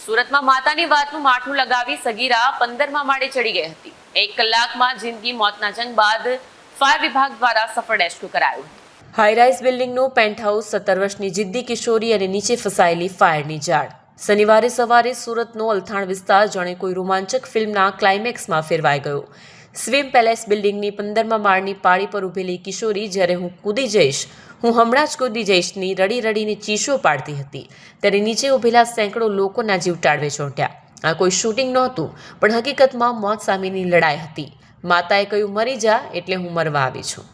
સુરતમાં માતાની વાતનું માઠું લગાવી સગીરા 15મા માળે ચડી ગઈ હતી। 1 કલાકમાં જિંદગી મોતના જંગ બાદ ફાયર વિભાગ દ્વારા સફળ રેસ્ક્યુ કરાયું। હાઈરાઇઝ બિલ્ડિંગનો પેન્ટહાઉસ 17 વર્ષની જિદ્દી કિશોરી અને નીચે ફસાયેલી ફાયરની જાળ। શનિવારે સવારે સુરતનો અલથાણ વિસ્તાર જાણે કોઈ રોમાંચક ફિલ્મના ક્લાઇમેક્સમાં ફેરવાઈ ગયો। સ્વિમ પેલેસ બિલ્ડિંગની 15મા માળની પાળી પર ઊભેલી કિશોરી જ્યારે હું હમણાં જ કૂદી જઈશની રડી રડીને ચીસો પાડતી હતી ત્યારે નીચે ઊભેલા સેંકડો લોકોના જીવ ટાળવે ચોંટ્યા। આ કોઈ શૂટિંગ નહોતું, પણ હકીકતમાં મોત સામેની લડાઈ હતી। માતાએ કહ્યું, મરી જા એટલે હું મરવા આવી છું।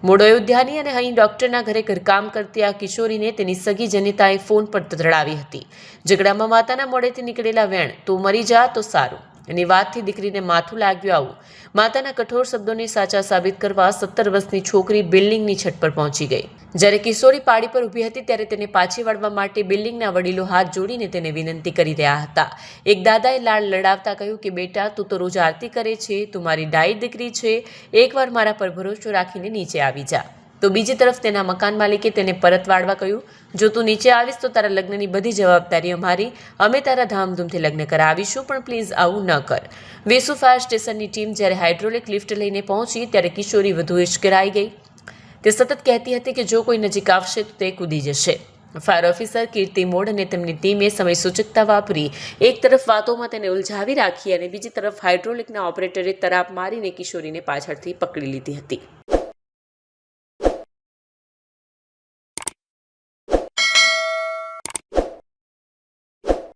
મૂળ અયોધ્યાની અને અહીં ડૉક્ટરના ઘરે ઘરકામ કરતી આ કિશોરીને તેની સગી જનિતાએ ફોન પર તતડાવી હતી। ઝઘડામાં માતાના મોઢેથી નીકળેલા વેણ, તું મરી જા તો સારું, એની વાતથી દીકરીને માથું લાગ્યું આવું। માતાના કઠોર શબ્દોને સાચા સાબિત કરવા 17 વર્ષની છોકરી બિલ્ડિંગની છત પર પહોંચી ગઈ। જ્યારે કિશોરી પાળી પર ઊભી હતી ત્યારે તેને પાછી વાળવા માટે બિલ્ડિંગના વડીલો હાથ જોડીને તેને વિનંતી કરી રહ્યા હતા। એક દાદાએ લાડ લડાવતા કહ્યું કે બેટા, તું તો રોજ આરતી કરે છે, તું મારી ડાઈ દીકરી છે, એકવાર મારા પર ભરોસો રાખીને નીચે આવી જા। તો બીજી તરફ તેના મકાન માલિકે તેને પરત વાળવા કહ્યું, જો તું નીચે આવીશ તો તારા લગ્નની બધી જવાબદારી અમારી, અમે તારા ધામધૂમથી લગ્ન કરાવીશું, પણ પ્લીઝ આવું ન કર। વેસુ ફાયર સ્ટેશનની ટીમ જ્યારે હાઇડ્રોલિક લિફ્ટ લઈને પહોંચી ત્યારે કિશોરી વધુ ઉશ્કેરાઈ ગઈ। તે સતત કહેતી હતી કે જો કોઈ નજીક આવશે તો તે કૂદી જશે। ફાયર ઓફિસર કીર્તિ મોડ અને તેમની ટીમે સમય સૂચકતા વાપરી એક તરફ વાતોમાં તેને ઉલઝાવી રાખી અને બીજી તરફ હાઇડ્રોલિકના ઓપરેટરે તરાપ મારીને કિશોરીને પાછળથી પકડી લીધી હતી।